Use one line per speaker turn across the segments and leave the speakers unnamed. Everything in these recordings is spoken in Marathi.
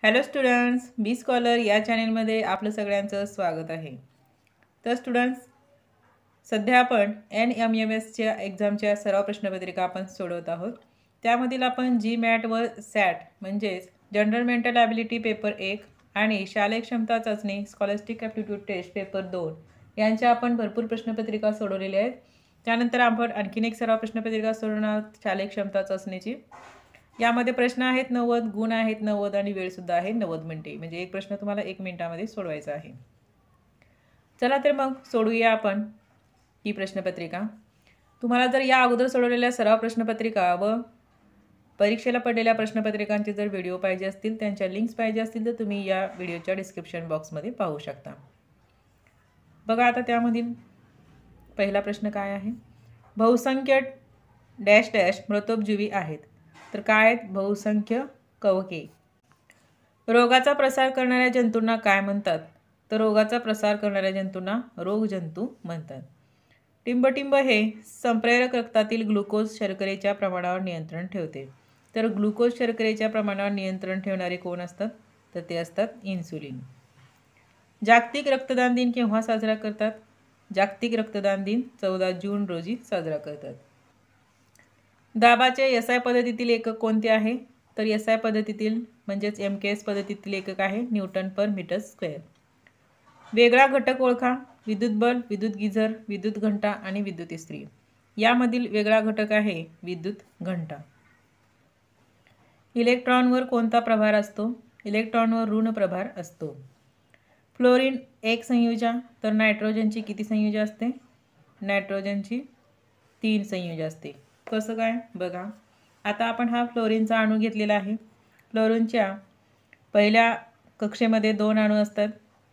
हॅलो स्टुडंट्स, बी स्कॉलर या चॅनेलमध्ये आपलं सगळ्यांचं स्वागत आहे. तर स्टुडंट्स, सध्या आपण NMMSच्या एक्झामच्या सराव प्रश्नपत्रिका आपण सोडवत आहोत. त्यामधील आपण GMAT व SAT म्हणजेच जनरल मेंटल ॲबिलिटी पेपर 1 आणि शालेय क्षमता चाचणी स्कॉलस्टिक ॲप्टिट्यूड टेस्ट पेपर 2 यांच्या आपण भरपूर प्रश्नपत्रिका सोडवलेल्या आहेत. त्यानंतर आपण आणखीन एक सराव प्रश्नपत्रिका सोडवणार आहोत शालेय क्षमता चाचणीची. यामध्ये प्रश्न आहेत 90, गुण आहेत 90 आणि वेळसुद्धा आहे 90 मिनिटे. म्हणजे एक प्रश्न तुम्हाला 1 मिनिटामध्ये सोडवायचा आहे. चला तर मग सोडूया आपण ही प्रश्नपत्रिका. तुम्हाला जर या अगोदर सोडवलेल्या सराव प्रश्नपत्रिका व परीक्षेला पडलेल्या प्रश्नपत्रिकांचे जर व्हिडिओ पाहिजे असतील, त्यांच्या लिंक्स पाहिजे असतील तर तुम्ही या व्हिडिओच्या डिस्क्रिप्शन बॉक्समध्ये पाहू शकता. बघा आता त्यामधील पहिला प्रश्न काय आहे. बहुसंख्य डॅश डॅश मृतोपजीवी आहेत. तर काय आहेत? बहुसंख्य कवके. रोगाचा प्रसार करणाऱ्या जंतूंना काय म्हणतात? तर रोगाचा प्रसार करणाऱ्या जंतूंना रोगजंतू म्हणतात. टिंबटिंब हे संप्रेरक रक्तातील ग्लुकोज शर्करेच्या प्रमाणावर नियंत्रण ठेवते. तर ग्लुकोज शर्करेच्या प्रमाणावर नियंत्रण ठेवणारे कोण असतात? तर ते असतात इन्सुलिन. जागतिक रक्तदान दिन केव्हा साजरा करतात? जागतिक रक्तदान दिन 14 जून रोजी साजरा करतात. दाबाचे SI पद्धतीतील एकक कोणते आहे? तर SI पद्धतीतील म्हणजेच MKS पद्धतीतील एकक आहे न्यूटन पर मीटर स्क्वेअर. वेगळा घटक ओळखा. विद्युत बल्ब, विद्युत गिझर, विद्युत घंटा आणि विद्युत इस्त्री. यामधील वेगळा घटक आहे विद्युत घंटा. इलेक्ट्रॉनवर कोणता प्रभार असतो? इलेक्ट्रॉनवर ऋण प्रभार असतो. फ्लोरीन एक संयुजा, तर नायट्रोजनची किती संयुजा असते? नायट्रोजनची 3 संयुजा असते. कसं काय? बघा आता आपण हा फ्लोरीनचा अणू घेतलेला आहे. फ्लोरीनच्या पहिल्या कक्षेमध्ये 2 अणू असतात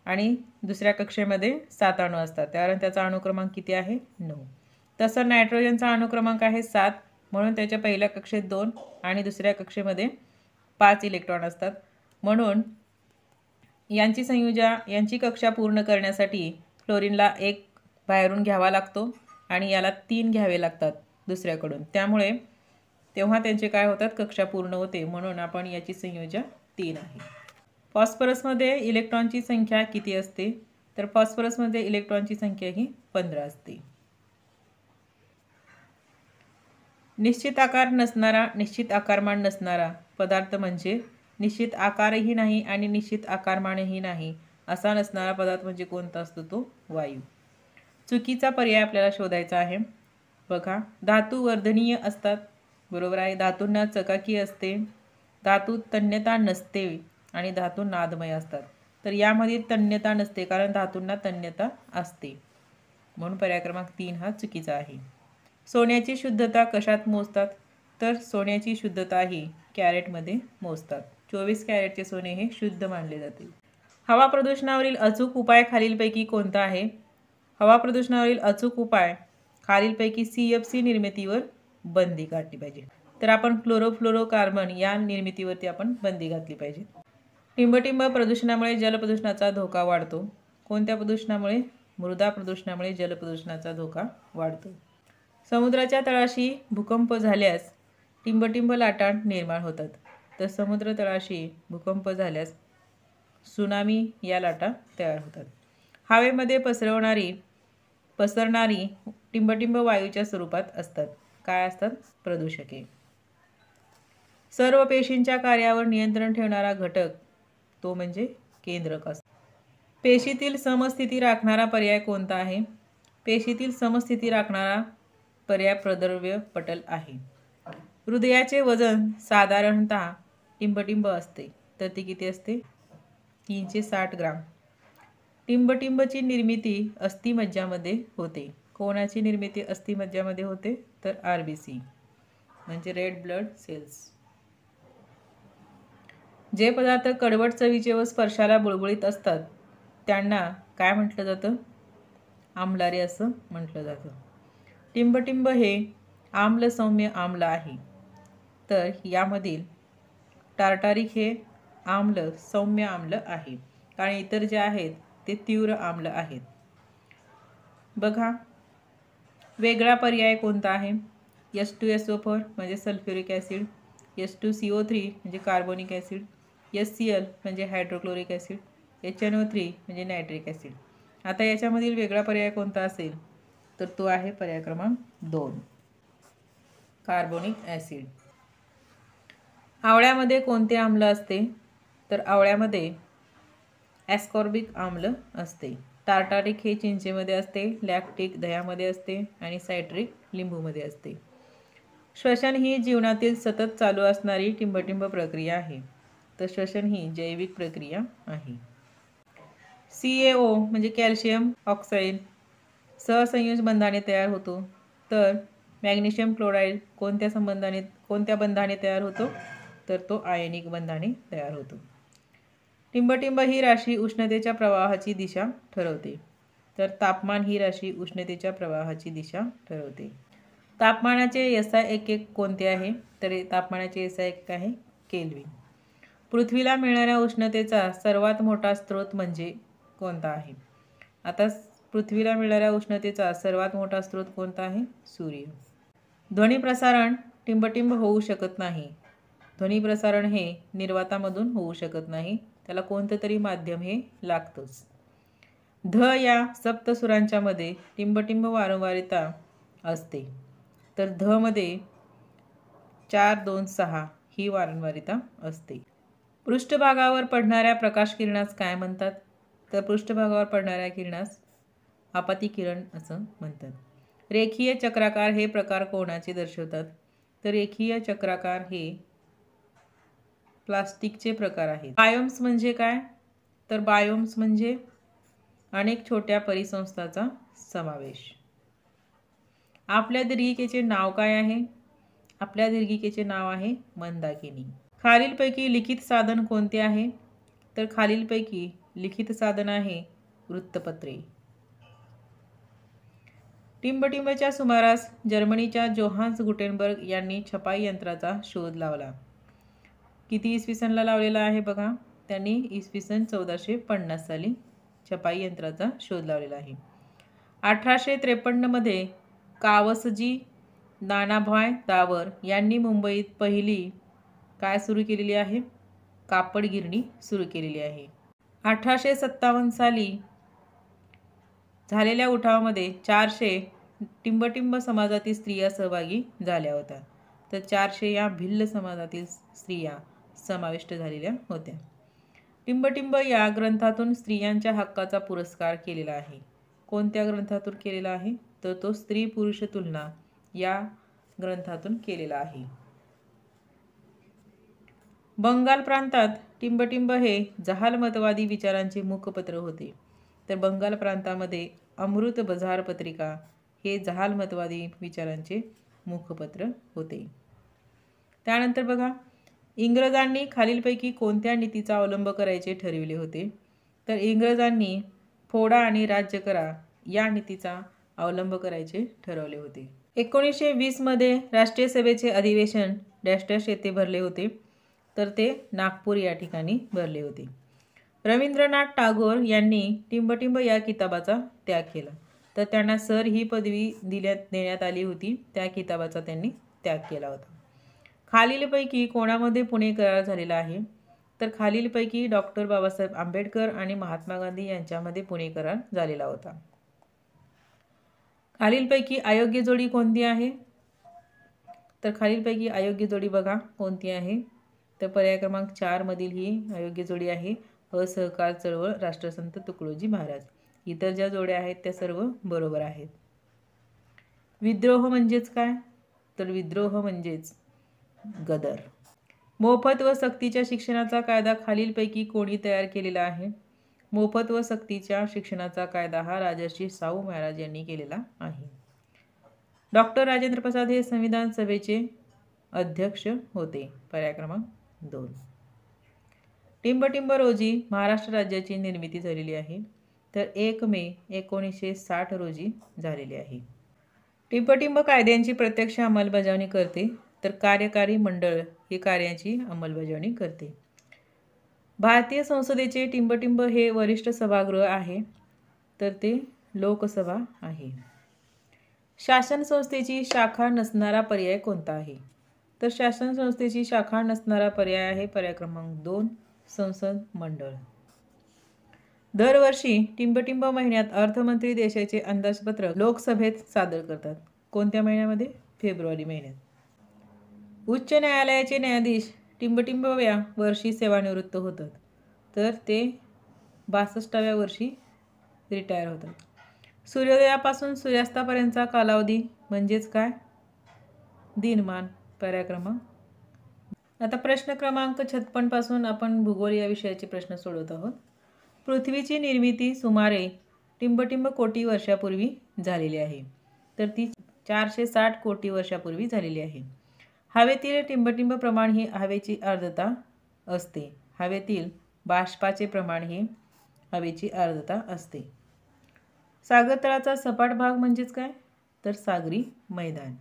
आणि दुसऱ्या कक्षेमध्ये 7 अणू असतात. कारण त्याचा अणुक्रमांक किती आहे? 9. तसं नायट्रोजनचा अणुक्रमांक आहे 7, म्हणून त्याच्या पहिल्या कक्षेत 2 आणि दुसऱ्या कक्षेमध्ये 5 इलेक्ट्रॉन असतात. म्हणून यांची कक्षा पूर्ण करण्यासाठी फ्लोरीनला 1 बाहेरून घ्यावा लागतो आणि याला 3 घ्यावे लागतात दुसऱ्याकडून. त्यामुळे तेव्हा त्यांचे काय होतात? कक्षा पूर्ण होते. म्हणून आपण याची संयोजा 3 आहे. फॉस्फरसमध्ये इलेक्ट्रॉनची संख्या किती असते? तर फॉस्फरसमध्ये इलेक्ट्रॉनची संख्या ही 15 असते. निश्चित आकार नसणारा, निश्चित आकारमान नसणारा पदार्थ म्हणजे निश्चित आकारही नाही आणि निश्चित आकारमानही नाही असा नसणारा पदार्थ म्हणजे कोणता असतो? तो वायू. चुकीचा पर्याय आपल्याला शोधायचा आहे. बघा धातू वर्धनीय असतात. बरोबर आहे. धातूंना चकाकी असते, धातू तन्यता नसते आणि धातू नादमय असतात. तर यामध्ये तन्यता नसते कारण धातूंना तन्यता असते. म्हणून पर्याय क्रमांक 3 हा चुकीचा आहे. सोन्याची शुद्धता कशात मोजतात? तर सोन्याची शुद्धता ही कॅरेटमध्ये मोजतात. 24 कॅरेटचे सोने हे शुद्ध मानले जाते. हवा प्रदूषणावरील अचूक उपाय खालीलपैकी कोणता आहे? हवा प्रदूषणावरील अचूक उपाय खालीलपैकी CFC निर्मितीवर बंदी घातली पाहिजे. तर आपण क्लोरोफ्लोरोकार्बन या निर्मितीवरती आपण बंदी घातली पाहिजे. टिंबटिंब प्रदूषणामुळे जलप्रदूषणाचा धोका वाढतो. कोणत्या प्रदूषणामुळे? मृदा प्रदूषणामुळे जलप्रदूषणाचा धोका वाढतो. समुद्राच्या तळाशी भूकंप झाल्यास टिंबटिंब लाटा निर्माण होतात. तर समुद्र तळाशी भूकंप झाल्यास सुनामी या लाटा तयार होतात. हवेमध्ये पसरणारी टिंबटिंब वायूच्या स्वरूपात असतात. काय असतात? प्रदूषके. सर्व पेशींच्या कार्यावर नियंत्रण ठेवणारा घटक तो म्हणजे केंद्रक असतो. पेशीतील समस्थिती राखणारा पर्याय कोणता आहे? पेशीतील समस्थिती राखणारा पर्याय प्रद्रव्य पटल आहे. हृदयाचे वजन साधारणतः टिंबटिंब असते. तर ती किती असते? 360 ग्राम. टिंबटिंबची निर्मिती अस्थिमज्जामध्ये होते. कोणाची निर्मिती अस्थिमज्जामध्ये होते? तर RBC म्हणजे रेड ब्लड सेल्स. जे पदार्थ कडवट चवीचे व स्पर्शाला बुळबुळीत असतात त्यांना काय म्हटलं जातं? आम्लारी असं म्हटलं जातं. टिंबटिंब हे आम्लसौम्य आम्ल आहे. तर यामधील टार्टारिक हे आम्ल सौम्य आम्ल आहे आणि इतर जे आहेत ते तीव्र आम्ल आहेत. बघा वेगळा पर्याय कोणता आहे? H2SO4 म्हणजे सल्फ्युरिक ॲसिड, H2CO3 म्हणजे कार्बोनिक ॲसिड, HCl म्हणजे हायड्रोक्लोरिक ॲसिड, HNO3 म्हणजे नायट्रिक ॲसिड. आता याच्यामधील वेगळा पर्याय कोणता असेल तर तो आहे पर्याय क्रमांक 2 कार्बोनिक ॲसिड. आवळ्यामध्ये कोणते आम्ल असते तर आवळ्यामध्ये ॲस्कॉर्बिक आम्ल असते. टार्टारिक हे चिंचेमध्ये असते, लॅक्टिक दह्यामध्ये असते आणि सायट्रिक लिंबूमध्ये असते. श्वसन ही जीवनातील सतत चालू असणारी टिंबटिंब प्रक्रिया आहे. तर श्वसन ही जैविक प्रक्रिया आहे. CaO म्हणजे कॅल्शियम ऑक्साईड सहसंयोज बंधाने तयार होतो. तर मॅग्नेशियम क्लोराईड कोणत्या बंधाने तयार होतो तर तो आयनिक बंधाने तयार होतो. टिंबटिंब ही राशी उष्णतेच्या प्रवाहाची दिशा ठरवते. तर तापमान ही राशी उष्णतेच्या प्रवाहाची दिशा ठरवते. तापमानाचे SI एकक कोणते आहे तर तापमानाचे SI एकक आहे केल्विन. पृथ्वीला मिळणाऱ्या उष्णतेचा सर्वात मोठा स्रोत म्हणजे कोणता आहे. आता पृथ्वीला मिळणाऱ्या उष्णतेचा सर्वात मोठा स्रोत कोणता आहे सूर्य. ध्वनी प्रसारण टिंबटिंब होऊ शकत नाही. ध्वनी प्रसारण हे निर्वातामधून होऊ शकत नाही, त्याला कोणतं तरी माध्यम हे लागतंच. ध या सप्तसुरांच्या मध्ये टिंबटिंब वारंवारिता असते. तर ध मध्ये 4, 2, 6 ही वारंवारिता असते. पृष्ठभागावर पडणाऱ्या प्रकाश किरणास काय म्हणतात तर पृष्ठभागावर पडणाऱ्या किरणास आपाती किरण असं म्हणतात. रेखीय चक्राकार हे प्रकार कोणाचे दर्शवतात तर रेखीय चक्राकार हे प्लास्टिकचे प्रकार आहेत. बायोम्स म्हणजे काय तर बायोम्स म्हणजे अनेक छोट्या परिसंस्थाचा समावेश. आपल्या दीर्घिकेचे नाव काय आहे. आपल्या दीर्घिकेचे नाव आहे मंदाकिनी. खालीलपैकी लिखित साधन कोणते आहे तर खालीलपैकी लिखित साधन आहे वृत्तपत्रे. टिंबटिंबच्या सुमारास जर्मनीच्या जोहान्स गुटेनबर्ग यांनी छपाई यंत्राचा शोध लावला. किती इसवी सनला लावलेला आहे बघा. त्यांनी इसवी सन 1450 साली छपाई यंत्राचा शोध लावलेला आहे. 1853 मध्ये कावसजी नानाभाय दावर यांनी मुंबईत पहिली काय सुरू केलेली आहे कापड गिरणी सुरू केलेली आहे. 1857 साली झालेल्या उठावामध्ये 400 टिंबटिंब समाजातील स्त्रिया सहभागी झाल्या होत्या. तर 400 या भिल्ल समाजातील स्त्रिया समाविष्ट झालेल्या होत्या. टिंबटिंब या ग्रंथातून स्त्रियांच्या हक्काचा पुरस्कार केलेला आहे. कोणत्या ग्रंथातून केलेला आहे तर तो स्त्री पुरुष तुलना या ग्रंथातून केलेला आहे. बंगाल प्रांतात टिंबटिंब हे जहालमतवादी विचारांचे मुखपत्र होते. तर बंगाल प्रांतामध्ये अमृत बझार पत्रिका हे जहालमतवादी विचारांचे मुखपत्र होते. त्यानंतर बघा इंग्रजांनी खालीलपैकी कोणत्या नीतीचा अवलंब करायचे ठरविले होते तर इंग्रजांनी फोडा आणि राज्य करा या नीतीचा अवलंब करायचे ठरवले होते. 1920 मध्ये राष्ट्रीय सभेचे अधिवेशन डॅश डॅश येथे भरले होते तर ते नागपूर या ठिकाणी भरले होते. रवींद्रनाथ टागोर यांनी टिंबटिंब या किताबाचा त्याग केला. तर त्यांना सर ही पदवी देण्यात आली होती. त्या किताबाचा त्यांनी त्याग केला होता. खालीलपैकी कोणामध्ये पुणे करार झालेला आहे तर खालीलपैकी डॉक्टर बाबासाहेब आंबेडकर आणि महात्मा गांधी यांच्यामध्ये पुणे करार झालेला होता. खालीलपैकी अयोग्य जोडी कोणती आहे तर खालीलपैकी अयोग्य जोडी बघा कोणती आहे तर पर्याय क्रमांक 4 मधील ही अयोग्य जोडी आहे असहकार चळवळ राष्ट्रसंत तुकडोजी महाराज. इतर ज्या जोड्या आहेत त्या सर्व बरोबर आहेत. विद्रोह म्हणजेच काय तर विद्रोह म्हणजेच गदर. मोफत व सक्तीच्या शिक्षणाचा कायदा खालीलपैकी कोणी तयार केलेला आहे. मोफत व सक्तीच्या शिक्षणाचा कायदा हा राजर्षी शाहू महाराज यांनी केलेला आहे. डॉक्टर राजेंद्र प्रसाद हे संविधान सभेचे अध्यक्ष होते. पर्याय क्रमांक 2. टिंबटिंब रोजी महाराष्ट्र राज्याची निर्मिती झालेली आहे तर 1 मे 1960 रोजी झालेली आहे. टिंबटिंब कायद्यांची प्रत्यक्ष अंमलबजावणी करते तर कार्यकारी मंडळ हे कार्याची अंमलबजावणी करते. भारतीय संसदेचे टिंबटिंब हे वरिष्ठ सभागृह आहे तर ते लोकसभा आहे. शासन संस्थेची शाखा नसणारा पर्याय कोणता आहे तर शासन संस्थेची शाखा नसणारा पर्याय आहे पर्याय क्रमांक 2 संसद मंडळ. दरवर्षी टिंबटिंब महिन्यात अर्थमंत्री देशाचे अंदाजपत्रक लोकसभेत सादर करतात. कोणत्या महिन्यामध्ये? फेब्रुवारी महिन्यात. उच्च न्यायालयाचे न्यायाधीश टिंबटिंबव्या वर्षी सेवानिवृत्त होतात. तर ते 62व्या वर्षी रिटायर होतात. सूर्योदयापासून सूर्यास्तापर्यंतचा कालावधी म्हणजेच काय? दिनमान. पर्याय क्रमांक. आता प्रश्न क्रमांक 56 पासून आपण भूगोल या विषयाचे प्रश्न सोडवत आहोत. पृथ्वीची निर्मिती सुमारे टिंबटिंब कोटी वर्षापूर्वी झालेली आहे. तर ती 460 कोटी वर्षापूर्वी झालेली आहे. हवेतील टिंबटिंब प्रमाण ही हवेची आर्द्रता असते. हवेतील बाष्पाचे प्रमाण ही हवेची आर्द्रता असते. सागर तळाचा सपाट भाग म्हणजेच काय? तर सागरी मैदान.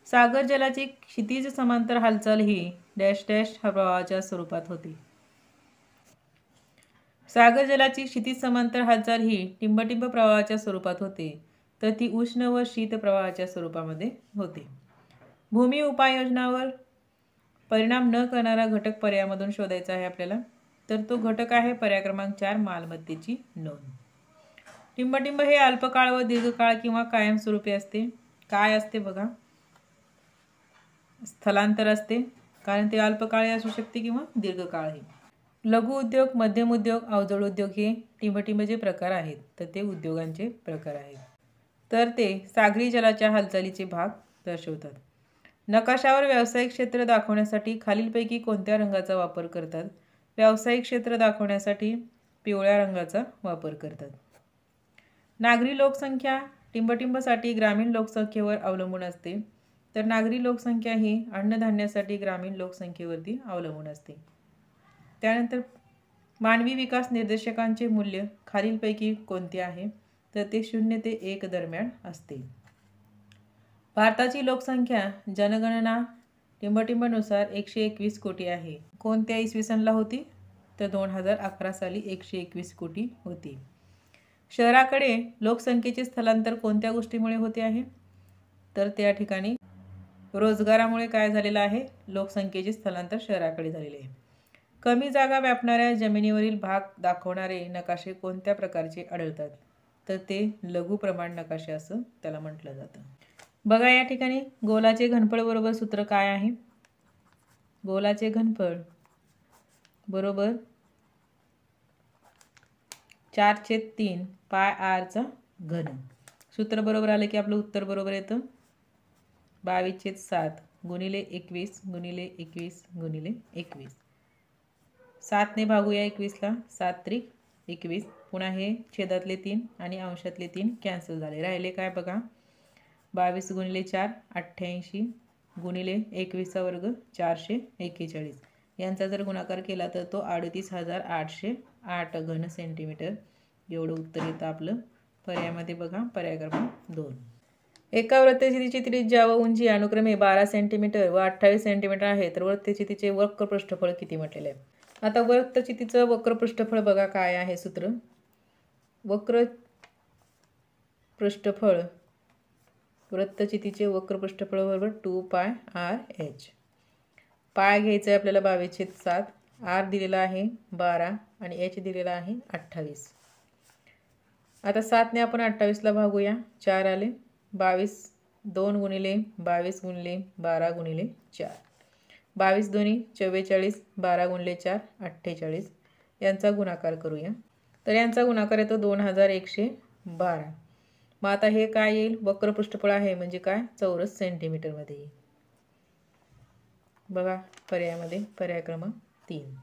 सागर जलाची क्षितिज समांतर हालचाल ही डॅश डॅश प्रवाहाच्या स्वरूपात होते. सागर जलाची क्षितिज समांतर हालचाल ही टिंबटिंब प्रवाहाच्या स्वरूपात होते. तर ती उष्ण व शीत प्रवाहाच्या स्वरूपामध्ये होते. भूमी उपाययोजनावर परिणाम न करणारा घटक पर्यायामधून शोधायचा आहे आपल्याला. तर तो घटक आहे पर्याय क्रमांक 4 मालमत्तेची नोंद. टिंबटिंब हे अल्पकाळ व दीर्घकाळ किंवा कायमस्वरूपी असते. काय असते बघा? स्थलांतर असते, कारण ते अल्पकाळी असू शकते किंवा दीर्घकाळही. लघु उद्योग, मध्यम उद्योग, अवजड उद्योग हे टिंबटिंबचे प्रकार आहेत. तर ते उद्योगांचे प्रकार आहेत. तर ते सागरी जलाच्या हालचालीचे भाग दर्शवतात. नकाशावर व्यावसायिक क्षेत्र दाखवण्यासाठी खालीलपैकी कोणत्या रंगाचा वापर करतात? व्यावसायिक क्षेत्र दाखवण्यासाठी पिवळ्या रंगाचा वापर करतात. नागरी लोकसंख्या टिंबटिंबसाठी ग्रामीण लोकसंख्येवर अवलंबून असते. तर नागरी लोकसंख्या ही अन्नधान्यासाठी ग्रामीण लोकसंख्येवरती अवलंबून असते. त्यानंतर मानवी विकास निर्देशकांचे मूल्य खालीलपैकी कोणते आहे? तर ते 0 ते 1 दरम्यान असते. भारताची लोकसंख्या जनगणना टिंबटिंबनुसार 121 कोटी आहे. कोणत्या इसवी सनला होती? तर 2011 साली 121 कोटी होती. शहराकडे लोकसंख्येचे स्थलांतर कोणत्या गोष्टीमुळे होते आहे? तर त्या ठिकाणी रोजगारामुळे काय झालेलं आहे? लोकसंख्येचे स्थलांतर शहराकडे झालेले आहे. कमी जागा व्यापणाऱ्या जमिनीवरील भाग दाखवणारे नकाशे कोणत्या प्रकारचे आढळतात? तर ते लघु प्रमाण नकाशे असं त्याला म्हटलं जातं. बघा या ठिकाणी गोलाचे घनफळ बरोबर सूत्र काय आहे? गोलाचे घनफळ बरोबर 4/3 पाय r चा घन. सूत्र बरोबर आले की आपलं उत्तर बरोबर येतं. 22/7 गुणिले 21 गुणिले 21 गुणिले 21. 7 ने भागूया 21 ला. 7 त्रिक 21. पुन्हा हे छेदातले 3 आणि अंशातले 3 कॅन्सल झाले. राहिले काय बघा? 22 गुणिले 4 88 गुणिले 21 चा वर्ग 441. यांचा जर गुणाकार केला तर तो 38,808 घन सेंटीमीटर एवढं उत्तर येतं आपलं पर्यायामध्ये. बघा पर्याय क्रमांक 2. एका वृत्तचितीची त्रिज्या व उंची अनुक्रमे 12 सेंटीमीटर व 28 सेंटीमीटर आहे. तर वृत्तचितीचे वक्र पृष्ठफळ किती म्हटलेले आहे? आता वृत्तचितीचं वक्र पृष्ठफळ बघा काय आहे सूत्र. वक्र पृष्ठफळ वृत्तचितीचे वक्र पृष्ठफळ बरोबर 2πr/h. पाय घ्यायचं आहे आपल्याला 22/7. r दिलेला आहे 12 आणि h दिलेला आहे 28. आता 7 ने आपण 28 ला भागूया. 4 आले. 22 2 गुणिले 22 गुणिले 12 गुणिले 4. 22 दोन्ही 44. 12 गुणिले 4 48. यांचा गुणाकार करूया. तर यांचा गुणाकार येतो 2112. मग आता हे काय येईल? वक्र पृष्ठफळ आहे म्हणजे काय? चौरस सेंटीमीटरमध्ये येईल. बघा पर्यायामध्ये पर्याय क्रमांक 3.